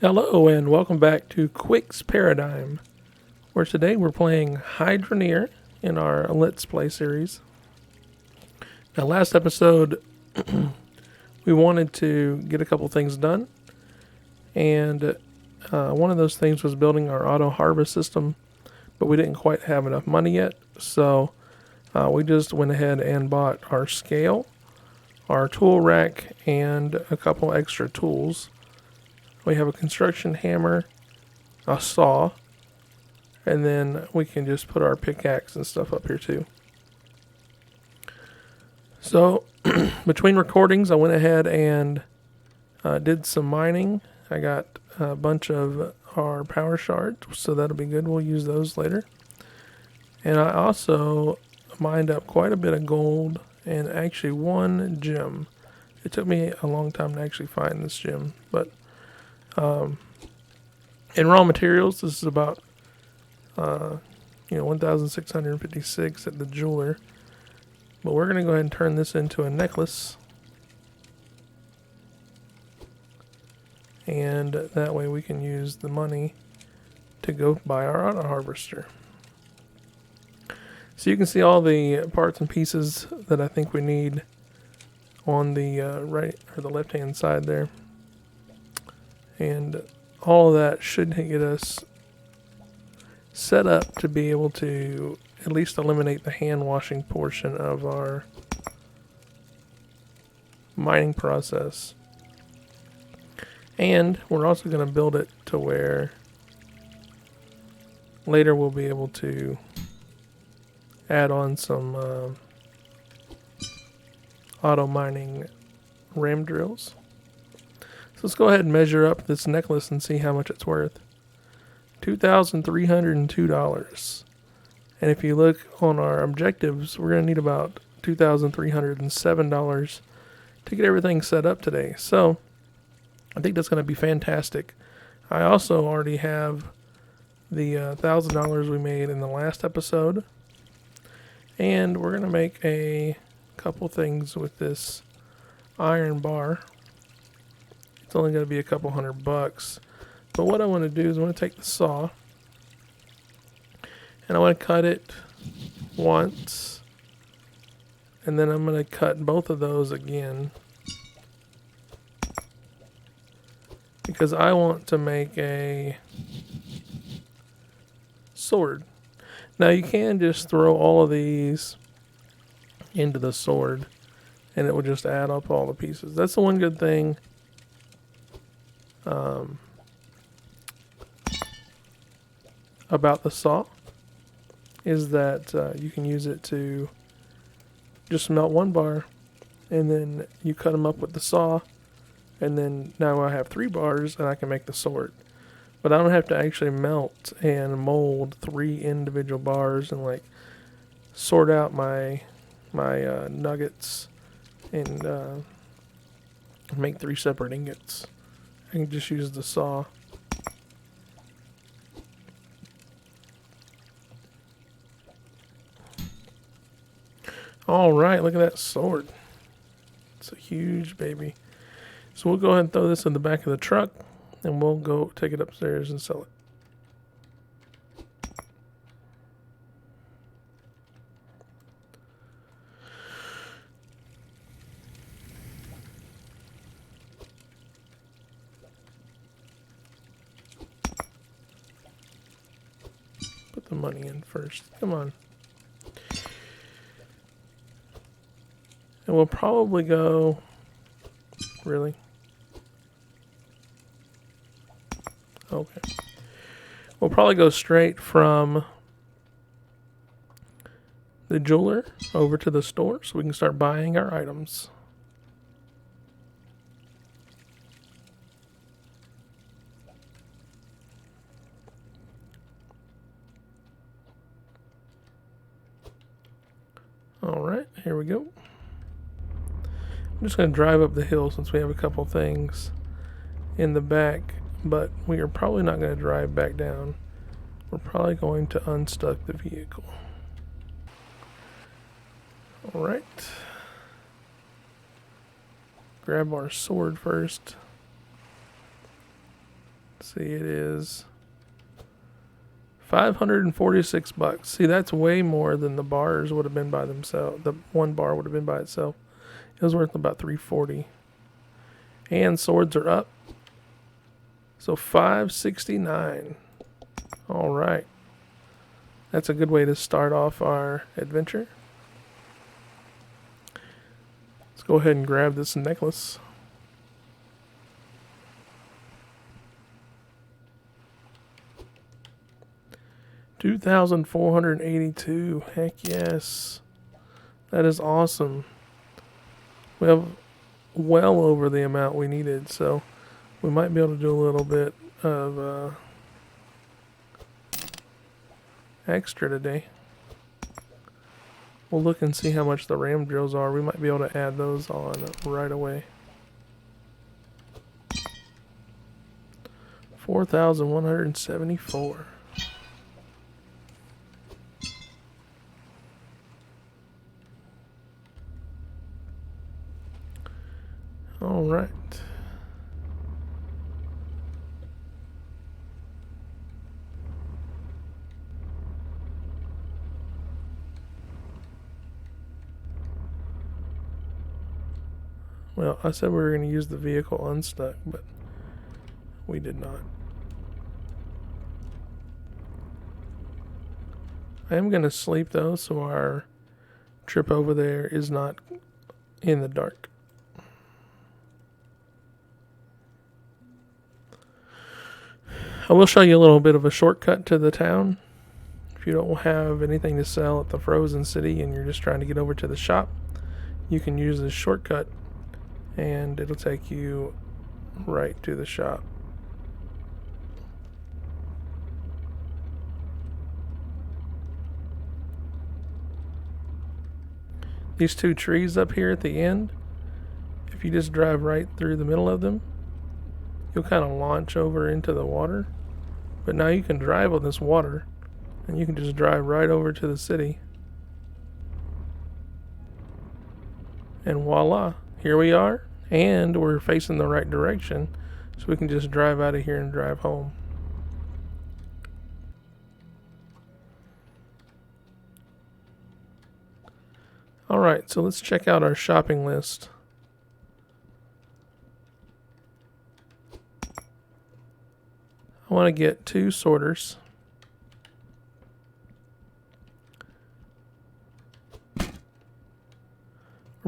Hello and welcome back to Quick's Paradigm, where today we're playing Hydroneer in our Let's Play series. Now, last episode, we wanted to get a couple things done, and one of those things was building our auto harvest system, but we didn't quite have enough money yet, so we just went ahead and bought our scale, our tool rack, and a couple extra tools. We have a construction hammer, a saw, and then we can just put our pickaxe and stuff up here too. So, between recordings, I went ahead and did some mining. I got a bunch of our power shards, so that'll be good. We'll use those later. And I also mined up quite a bit of gold and actually one gem. It took me a long time to actually find this gem, but in raw materials, this is about 1,656 at the jeweler. But we're going to go ahead and turn this into a necklace. And that way we can use the money to go buy our auto harvester. So you can see all the parts and pieces that I think we need on the right or the left hand side there. And all of that should get us set up to be able to at least eliminate the hand washing portion of our mining process. And we're also going to build it to where later we'll be able to add on some auto mining ram drills. So let's go ahead and measure up this necklace and see how much it's worth. $2,302. And if you look on our objectives, we're going to need about $2,307 to get everything set up today. So I think that's going to be fantastic. I also already have the $1,000 we made in the last episode. And we're going to make a couple things with this iron bar. It's only going to be a couple $100. But what I want to do is I want to take the saw and I want to cut it once, and then I'm going to cut both of those again because I want to make a sword. Now you can just throw all of these into the sword and it will just add up all the pieces. That's the one good thing about the saw is that you can use it to just melt one bar and then you cut them up with the saw, and then now I have 3 bars and I can make the sword. But I don't have to actually melt and mold 3 individual bars and like sort out my nuggets and make 3 separate ingots. I can just use the saw. Alright, look at that sword. It's a huge baby. So we'll go ahead and throw this in the back of the truck and we'll go take it upstairs and sell it. Put the money in first. Come on. And we'll probably go... Really? Okay. We'll probably go straight from the jeweler over to the store so we can start buying our items. Alright, here we go. I'm just going to drive up the hill since we have a couple things in the back, but we are probably not going to drive back down. We're probably going to unstuck the vehicle. Alright. Grab our sword first. see, it is $546. See, that's way more than the bars would have been by themselves. The one bar would have been by itself. It was worth about $340. And swords are up. So $569. All right. That's a good way to start off our adventure. Let's go ahead and grab this necklace. $2,482. Heck yes. That is awesome. We have well over the amount we needed, so we might be able to do a little bit of extra today. We'll look and see how much the ram drills are. We might be able to add those on right away. 4,174. All right. Well, I said we were going to use the vehicle unstuck, but we did not. I am going to sleep though, so our trip over there is not in the dark. I will show you a little bit of a shortcut to the town. If you don't have anything to sell at the frozen city and you're just trying to get over to the shop, you can use this shortcut and it'll take you right to the shop. These two trees up here at the end, if you just drive right through the middle of them, you'll kind of launch over into the water. But now you can drive on this water and you can just drive right over to the city. And voila, here we are. And we're facing the right direction, so we can just drive out of here and drive home. Alright, so let's check out our shopping list. I want to get 2 sorters. We're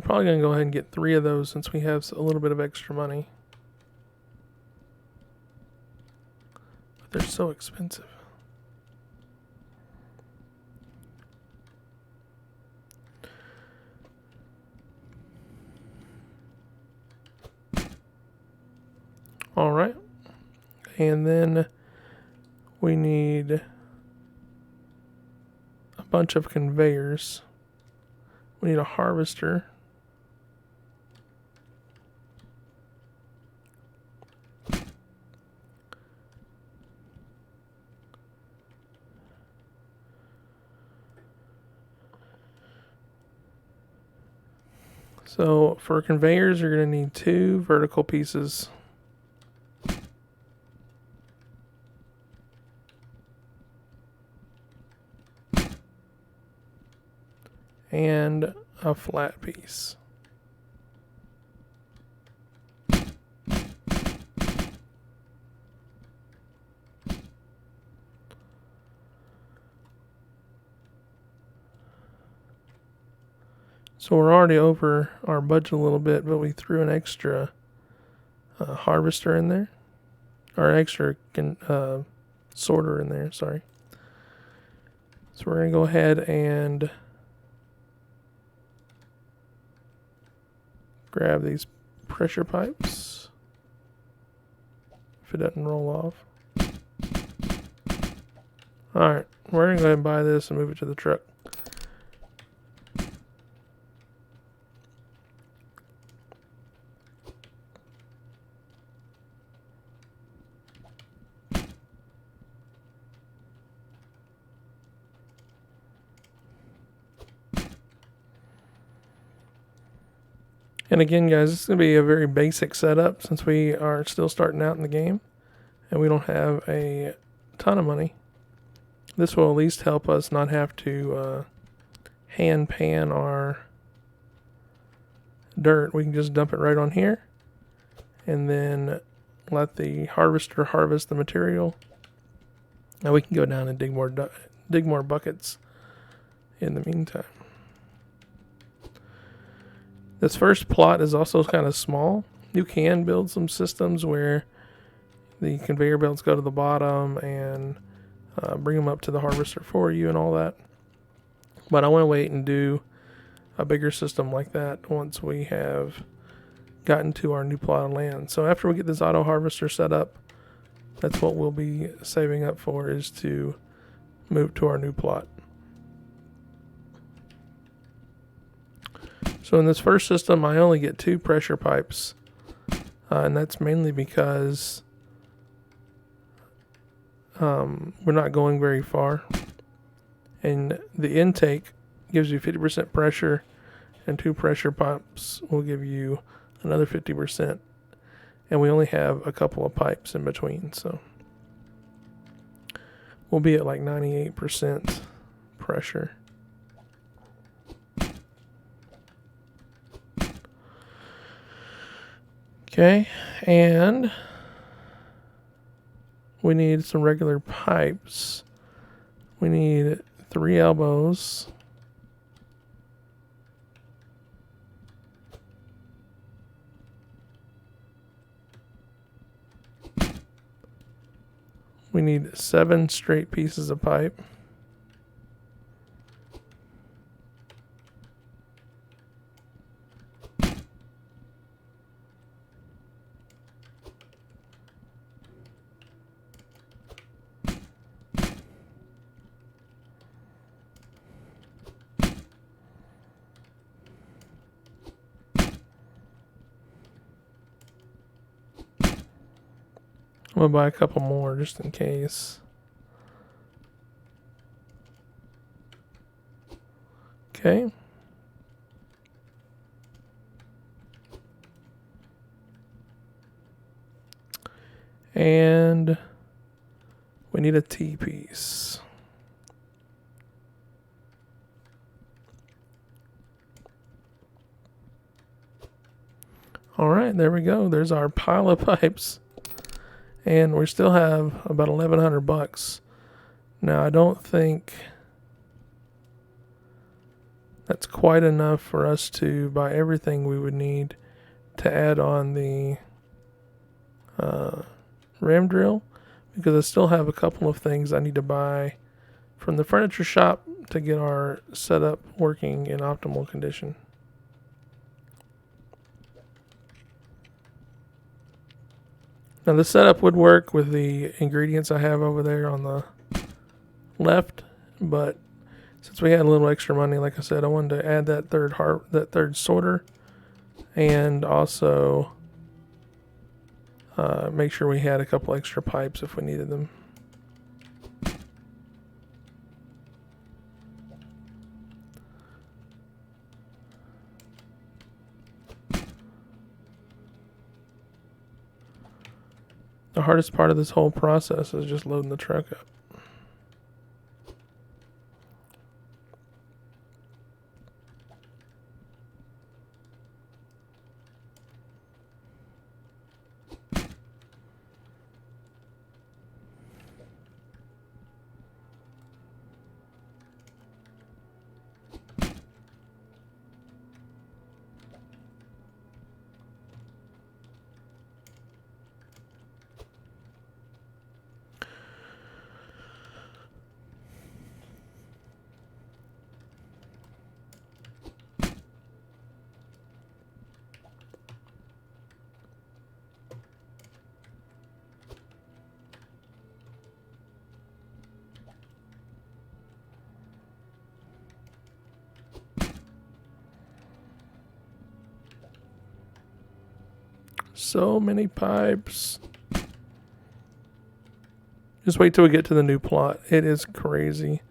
probably going to go ahead and get 3 of those since we have a little bit of extra money. But they're so expensive. Alright. And then we need a bunch of conveyors. We need a harvester. So for conveyors, you're going to need 2 vertical pieces. And a flat piece. So we're already over our budget a little bit, but we threw an extra harvester in there. Or extra sorter in there, sorry. So we're going to go ahead and grab these pressure pipes. If it doesn't roll off. Alright, we're going to go ahead and buy this and move it to the truck. And again, guys, this is going to be a very basic setup since we are still starting out in the game. and we don't have a ton of money, this will at least help us not have to hand pan our dirt. We can just dump it right on here and then let the harvester harvest the material. Now we can go down and dig more buckets in the meantime. This first plot is also kind of small. You can build some systems where the conveyor belts go to the bottom and bring them up to the harvester for you and all that. But I want to wait and do a bigger system like that once we have gotten to our new plot of land. So after we get this auto harvester set up, that's what we'll be saving up for, is to move to our new plot. So in this first system, I only get 2 pressure pipes, and that's mainly because we're not going very far. And the intake gives you 50% pressure, and 2 pressure pipes will give you another 50%. And we only have a couple of pipes in between, so we'll be at like 98% pressure. Okay, and we need some regular pipes. We need 3 elbows. We need 7 straight pieces of pipe. I'm going to buy a couple more just in case. Okay. And we need a T-piece. All right, there we go. There's our pile of pipes. And we still have about $1,100. Now, I don't think that's quite enough for us to buy everything we would need to add on the ram drill, because I still have a couple of things I need to buy from the furniture shop to get our setup working in optimal condition. Now the setup would work with the ingredients I have over there on the left, but since we had a little extra money, like I said, I wanted to add that third sorter, and also make sure we had a couple extra pipes if we needed them. The hardest part of this whole process is just loading the truck up. So many pipes. Just wait till we get to the new plot. It is crazy.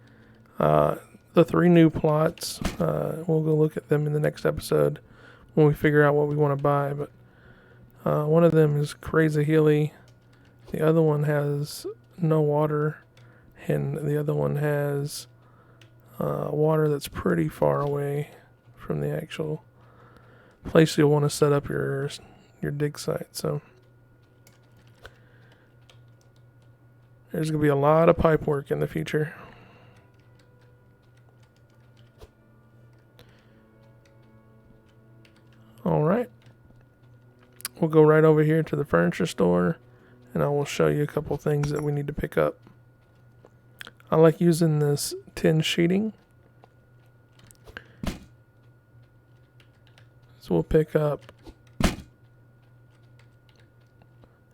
The 3 new plots, we'll go look at them in the next episode when we figure out what we want to buy. But one of them is crazy hilly. The other one has no water, and the other one has water that's pretty far away from the actual place you'll want to set up your dig site. So there's going to be a lot of pipe work in the future. All right. We'll go right over here to the furniture store, and I will show you a couple things that we need to pick up. I like using this tin sheeting. So we'll pick up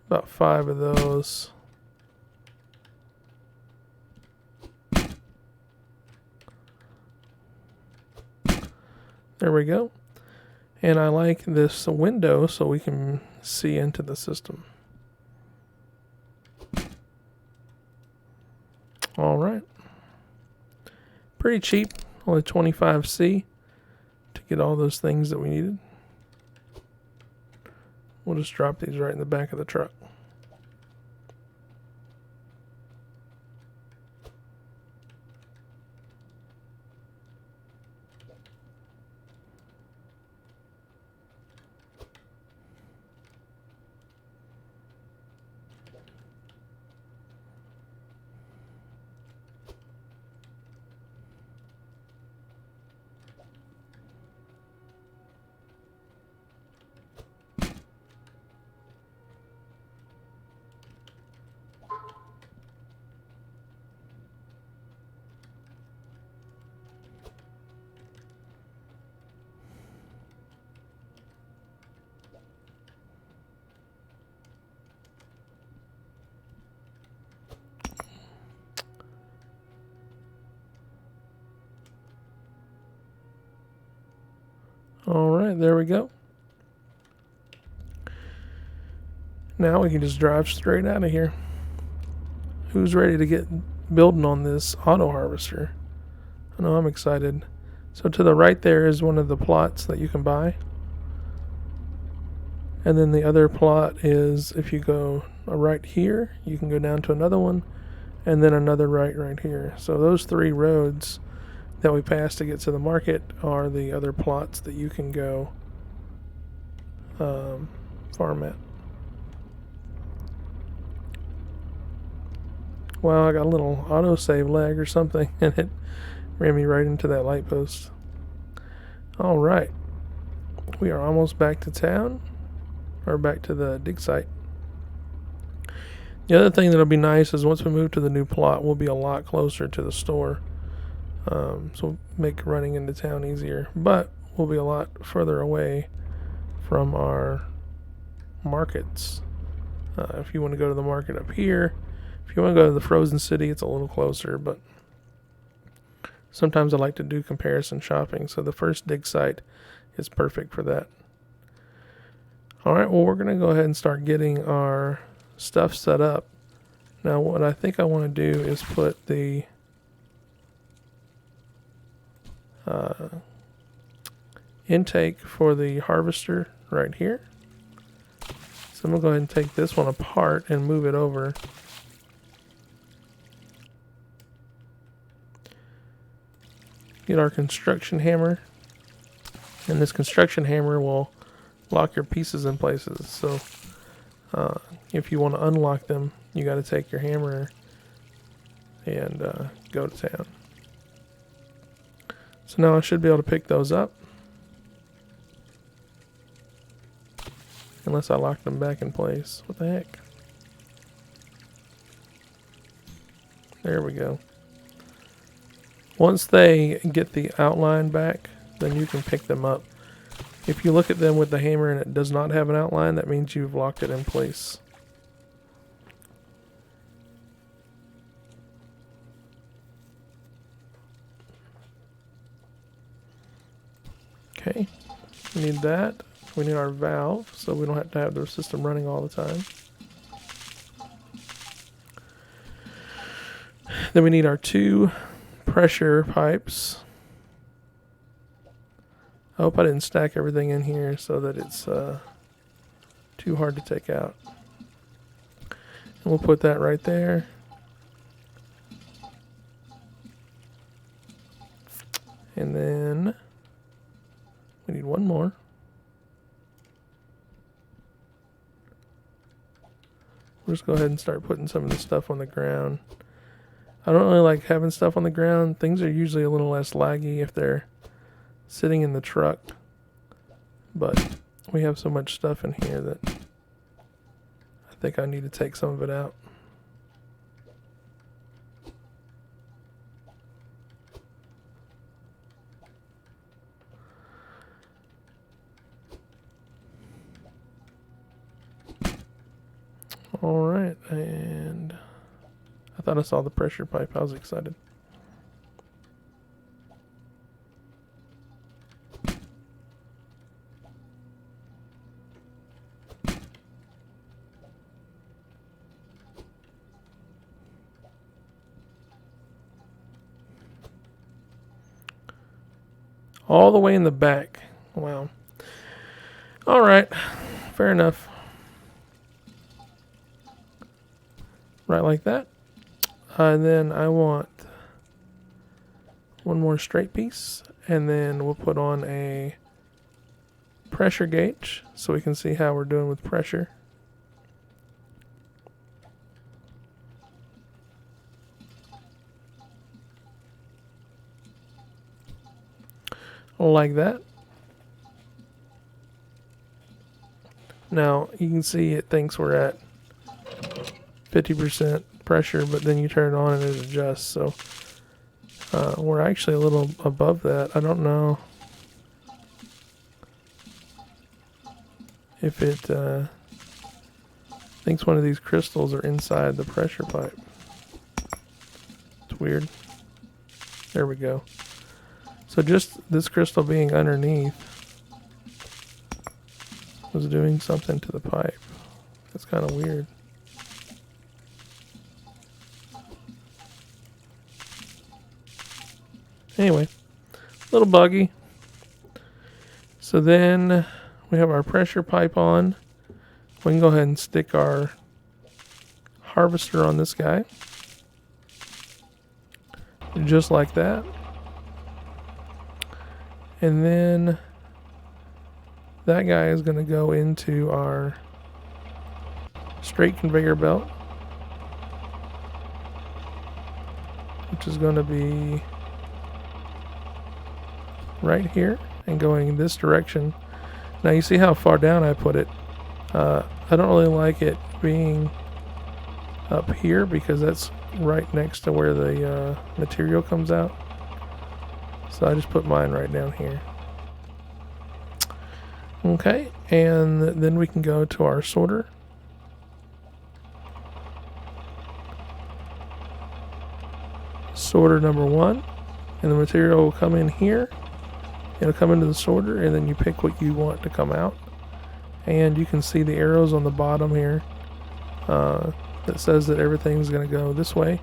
about 5 of those. There we go. And I like this window so we can see into the system. All right. Pretty cheap, only 25C to get all those things that we needed. We'll just drop these right in the back of the truck. All right, there we go. Now we can just drive straight out of here. Who's ready to get building on this auto harvester? I know I'm excited. So to the right there is one of the plots that you can buy. And then the other plot is, if you go right here, you can go down to another one, and then another right here. So those 3 roads that we pass to get to the market are the other plots that you can go farm at. Well, I got a little autosave lag or something, and it ran me right into that light post. All right. We are almost back to town, or back to the dig site. The other thing that'll be nice is once we move to the new plot, we'll be a lot closer to the store. So make running into town easier, but we'll be a lot further away from our markets. If you want to go to the market up here, if you want to go to the frozen city, it's a little closer, but sometimes I like to do comparison shopping, so the first dig site is perfect for that. All right, well, we're going to go ahead and start getting our stuff set up. Now, what I think I want to do is put the intake for the harvester right here. So I'm going to go ahead and take this one apart and move it over. Get our construction hammer, and this construction hammer will lock your pieces in places. So if you want to unlock them, you got to take your hammer and go to town. So now I should be able to pick those up, unless I lock them back in place. What the heck? There we go. Once they get the outline back, then you can pick them up. If you look at them with the hammer and it does not have an outline, that means you've locked it in place. Okay, we need that. We need our valve, so we don't have to have the system running all the time. Then we need our 2 pressure pipes. I hope I didn't stack everything in here so that it's too hard to take out. And we'll put that right there. And then we need one more. We'll just go ahead and start putting some of this stuff on the ground. I don't really like having stuff on the ground. Things are usually a little less laggy if they're sitting in the truck. But we have so much stuff in here that I think I need to take some of it out. All right, and I thought I saw the pressure pipe. I was excited. All the way in the back. Wow. All right, fair enough. Right like that. And then I want one more straight piece, and then we'll put on a pressure gauge so we can see how we're doing with pressure. Like that. Now you can see it thinks we're at 50% pressure, but then you turn it on and it adjusts. So we're actually a little above that. I don't know if it thinks one of these crystals are inside the pressure pipe. It's weird. There we go. So just this crystal being underneath was doing something to the pipe. That's kind of weird. Anyway, a little buggy. So then we have our pressure pipe on. We can go ahead and stick our harvester on this guy. Just like that. And then that guy is going to go into our straight conveyor belt, which is going to be right here and going in this direction. Now you see how far down I put it. I don't really like it being up here because that's right next to where the material comes out. So I just put mine right down here. Okay, and then we can go to our sorter. Sorter number 1, and the material will come in here. It'll come into the sorter, and then you pick what you want to come out. And you can see the arrows on the bottom here that says that everything's going to go this way.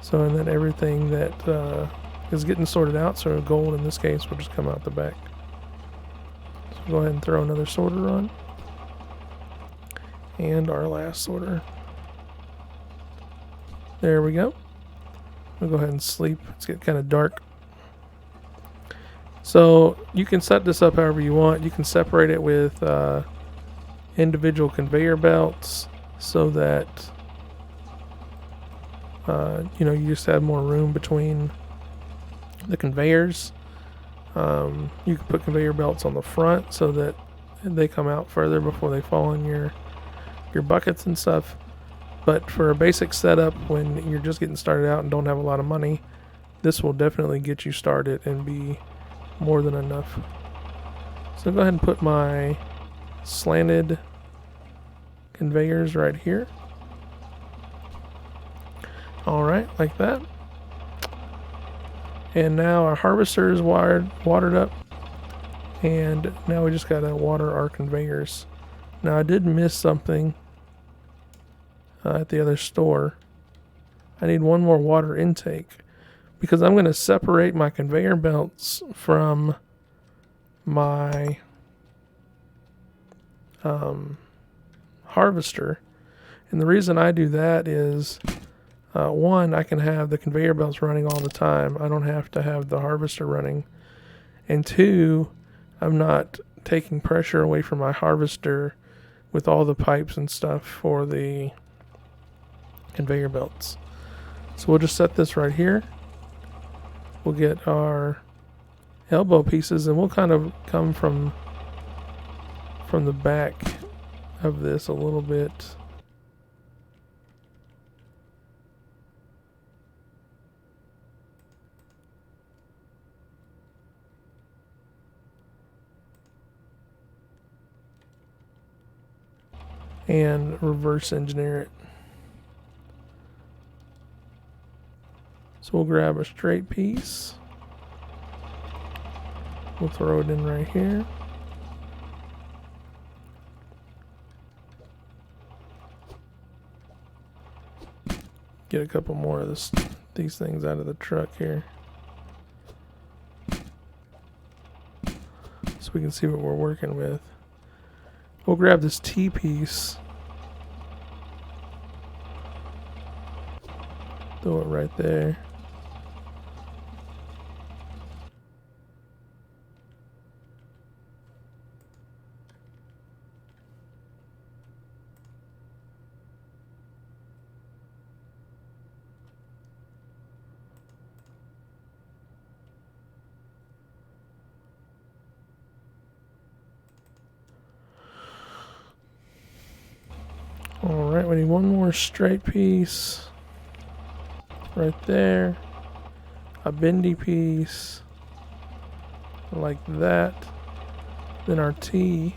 So, and then everything that is getting sorted out, so gold in this case, will just come out the back. So go ahead and throw another sorter on. And our last sorter. There we go. We'll go ahead and sleep. It's getting kind of dark. So you can set this up however you want. You can separate it with individual conveyor belts so that you just have more room between the conveyors. You can put conveyor belts on the front so that they come out further before they fall in your buckets and stuff. But for a basic setup, when you're just getting started out and don't have a lot of money, this will definitely get you started and be more than enough. So go ahead and put my slanted conveyors right here. Alright, like that. And now our harvester is watered up. And now we just gotta water our conveyors. Now I did miss something at the other store. I need one more water intake, because I'm going to separate my conveyor belts from my harvester, And the reason I do that is, one, I can have the conveyor belts running all the time. I don't have to have the harvester running. And two, I'm not taking pressure away from my harvester with all the pipes and stuff for the conveyor belts. So we'll just set this right here. We'll get our elbow pieces, and we'll kind of come from the back of this a little bit. And reverse engineer it. So we'll grab a straight piece. We'll throw it in right here. Get a couple more of these things out of the truck here, so we can see what we're working with. We'll grab this T-piece, throw it right there. Alright, we need one more straight piece right there, a bendy piece like that, then our T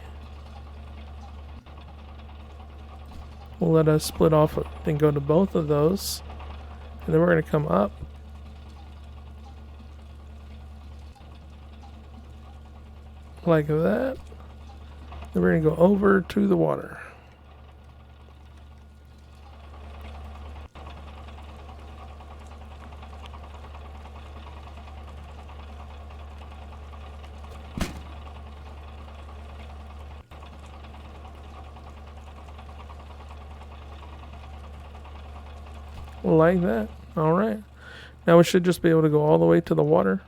will let us split off and go to both of those, and then we're going to come up like that, then we're going to go over to the water. Like that. Alright. Now we should just be able to go all the way to the water.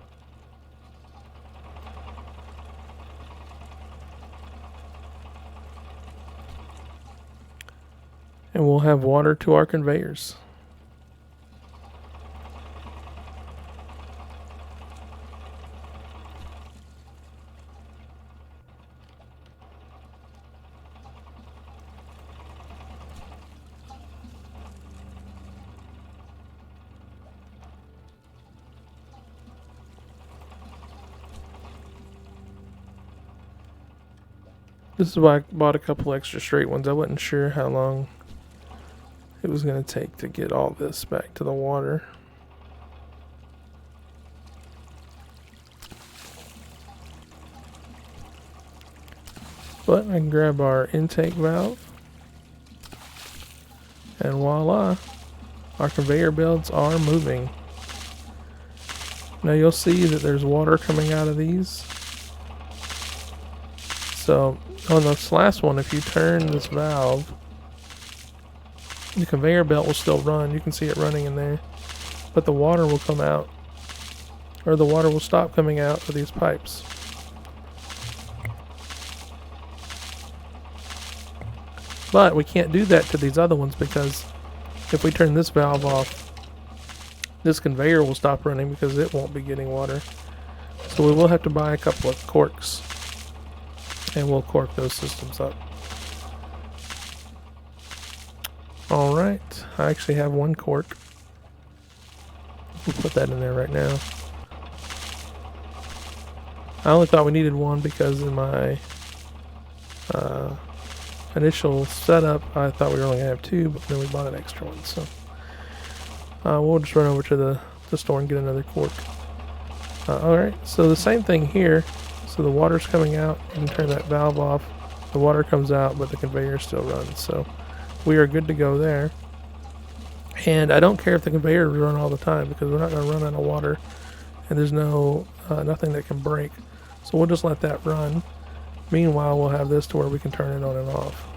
And we'll have water to our conveyors. This is why I bought a couple extra straight ones. I wasn't sure how long it was going to take to get all this back to the water. But I can grab our intake valve, and voila, our conveyor belts are moving. Now you'll see that there's water coming out of these. So on this last one, if you turn this valve, the conveyor belt will still run. You can see it running in there, but the water will come out, or the water will stop coming out of these pipes. But we can't do that to these other ones, because if we turn this valve off, this conveyor will stop running because it won't be getting water. So we will have to buy a couple of corks, and we'll cork those systems up. Alright, I actually have one cork. We'll put that in there right now. I only thought we needed one because in my initial setup I thought we were only going to have two, but then we bought an extra one. So we'll just run over to the store and get another cork. Alright, so the same thing here. So the water's coming out, you can turn that valve off, the water comes out, but the conveyor still runs. So we are good to go there. And I don't care if the conveyor runs all the time, because we're not going to run out of water, and there's nothing that can break. So we'll just let that run. Meanwhile, we'll have this to where we can turn it on and off.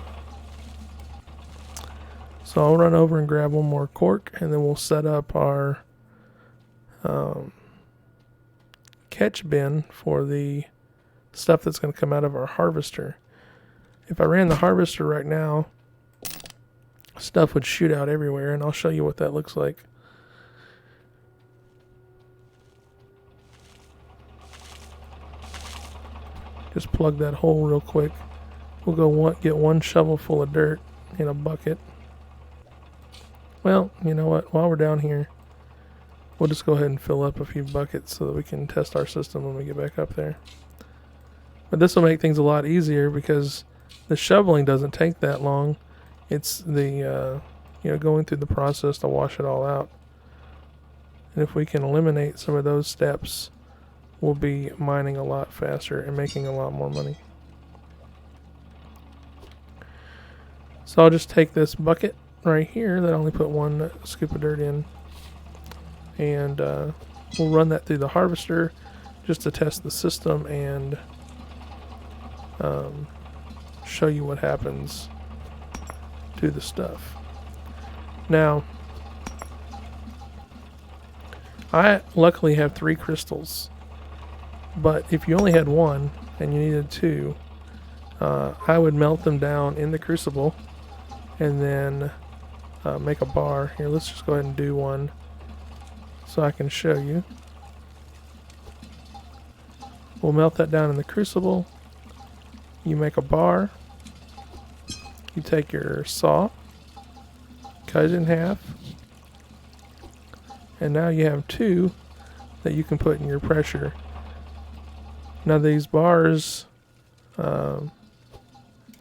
So I'll run over and grab one more cork, and then we'll set up our catch bin for the stuff that's going to come out of our harvester. If I ran the harvester right now, stuff would shoot out everywhere, and I'll show you what that looks like. Just plug that hole real quick. We'll go get one shovel full of dirt in a bucket. Well, you know what? While we're down here, we'll just go ahead and fill up a few buckets so that we can test our system when we get back up there. But this will make things a lot easier because the shoveling doesn't take that long. It's the going through the process to wash it all out. And if we can eliminate some of those steps, we'll be mining a lot faster and making a lot more money. So I'll just take this bucket right here that I only put one scoop of dirt in, and we'll run that through the harvester just to test the system and show you what happens to the stuff. Now, I luckily have 3 crystals, but if you only had 1 and you needed 2, I would melt them down in the crucible and then make a bar. Here, let's just go ahead and do one so I can show you. We'll melt that down in the crucible. You make a bar. You take your saw, cut it in half, and now you have 2 that you can put in your pressure. Now these bars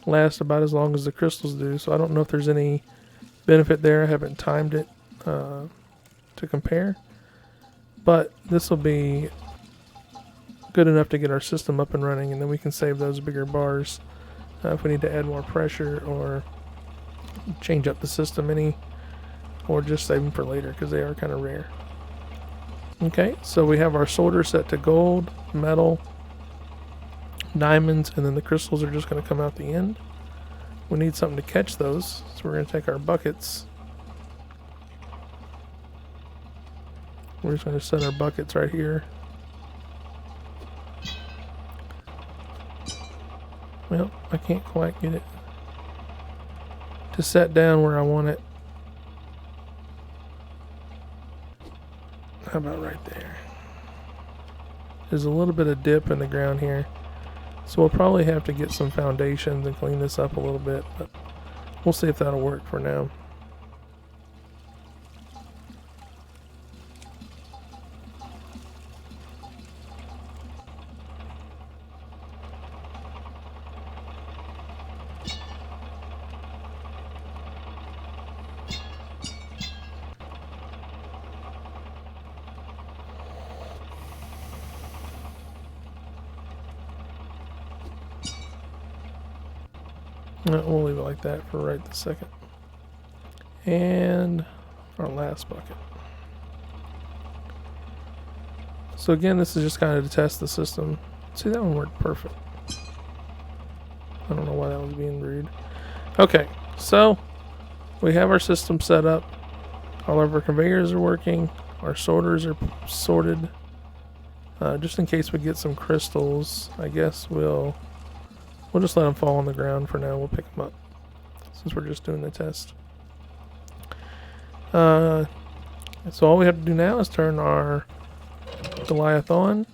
last about as long as the crystals do, so I don't know if there's any benefit there. I haven't timed it to compare, but this will be good enough to get our system up and running, and then we can save those bigger bars if we need to add more pressure or change up the system any, or just save them for later because they are kind of rare. Okay, so we have our sorter set to gold, metal, diamonds, and then the crystals are just going to come out the end. We need something to catch those, so we're going to take our buckets. We're just going to set our buckets right here. Well, I can't quite get it to set down where I want it. How about right there? There's a little bit of dip in the ground here, so we'll probably have to get some foundations and clean this up a little bit, but we'll see if that'll work for now. We'll leave it like that for right this second. And our last bucket. So again, this is just kind of to test the system. See, that one worked perfect. I don't know why that was being rude. Okay, so we have our system set up. All of our conveyors are working. Our sorters are sorted. Just in case we get some crystals, I guess we'll just let them fall on the ground for now. We'll pick them up since we're just doing the test. So all we have to do now is turn our Goliath on,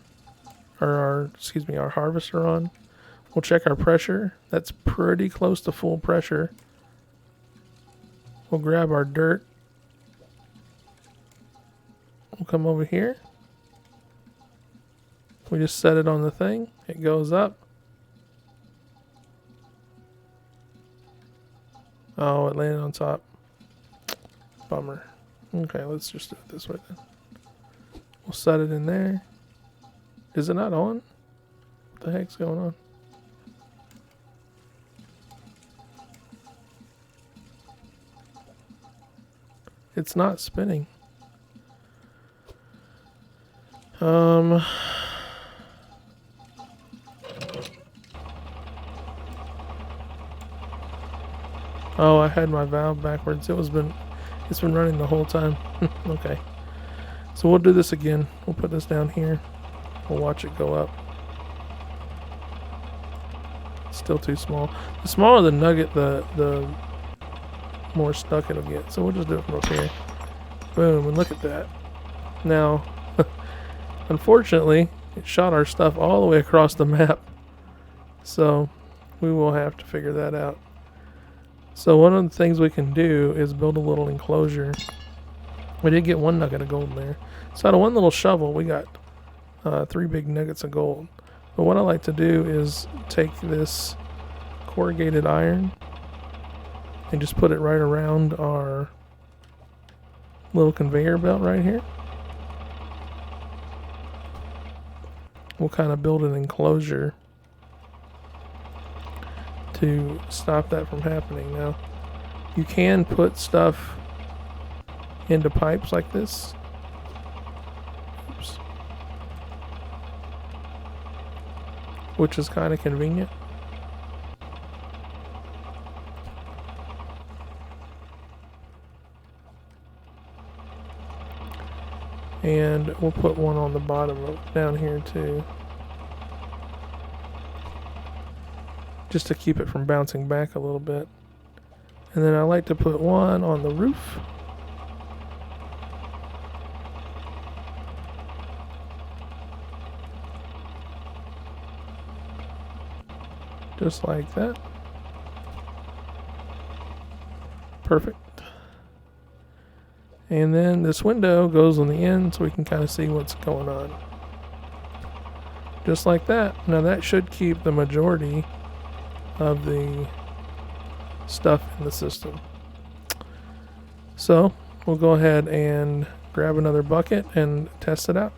or our harvester on. We'll check our pressure. That's pretty close to full pressure. We'll grab our dirt. We'll come over here. We just set it on the thing. It goes up. Oh, it landed on top. Bummer. Okay, let's just do it this way then. We'll set it in there. Is it not on? What the heck's going on? It's not spinning. Oh, I had my valve backwards. It's been running the whole time. Okay. So we'll do this again. We'll put this down here. We'll watch it go up. Still too small. The smaller the nugget, the more stuck it'll get. So we'll just do it from up here. Boom, and look at that. Now, unfortunately, it shot our stuff all the way across the map. So we will have to figure that out. So one of the things we can do is build a little enclosure. We did get one nugget of gold in there. So out of one little shovel, we got 3 big nuggets of gold. But what I like to do is take this corrugated iron and just put it right around our little conveyor belt right here. We'll kind of build an enclosure to stop that from happening. Now, you can put stuff into pipes like this. Oops. Which is kind of convenient. And we'll put one on the bottom of down here too. Just to keep it from bouncing back a little bit. And then I like to put one on the roof. Just like that. Perfect. And then this window goes on the end so we can kind of see what's going on. Just like that. Now that should keep the majority of the stuff in the system. So we'll go ahead and grab another bucket and test it out.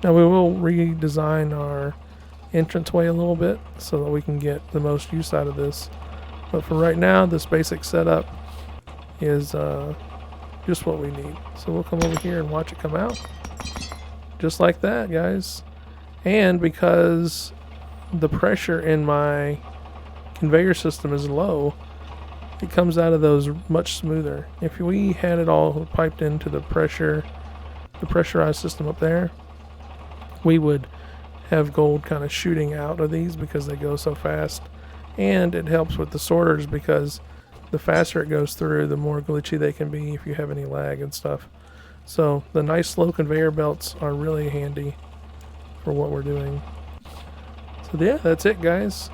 Now we will redesign our entranceway a little bit so that we can get the most use out of this. But for right now, this basic setup is just what we need. So we'll come over here and watch it come out. Just like that, guys. And because the pressure in my conveyor system is low, it comes out of those much smoother. If we had it all piped into the pressurized system up there, we would have gold kind of shooting out of these because they go so fast. And it helps with the sorters because the faster it goes through, the more glitchy they can be if you have any lag and stuff. So the nice slow conveyor belts are really handy for what we're doing. So yeah, that's it, guys.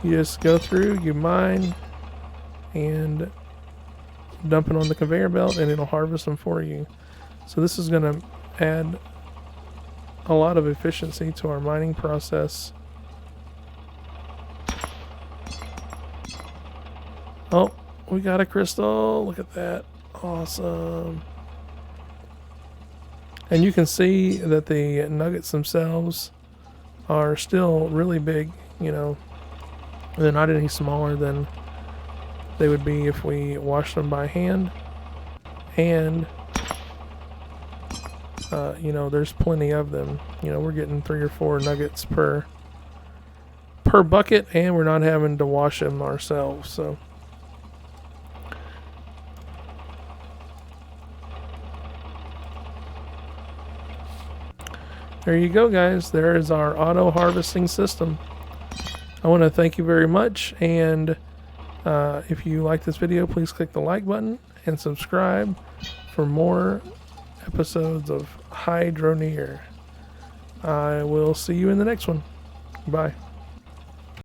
You just go through, you mine, and dump it on the conveyor belt, and it'll harvest them for you. So this is going to add a lot of efficiency to our mining process. Oh, we got a crystal. Look at that. Awesome. And you can see that the nuggets themselves are still really big, you know. They're not any smaller than they would be if we washed them by hand. And, you know, there's plenty of them. You know, we're getting 3 or 4 nuggets per bucket, and we're not having to wash them ourselves, so. There you go, guys. There is our auto harvesting system. I want to thank you very much, and if you like this video, please click the like button and subscribe for more episodes of Hydroneer. I will see you in the next one. Bye.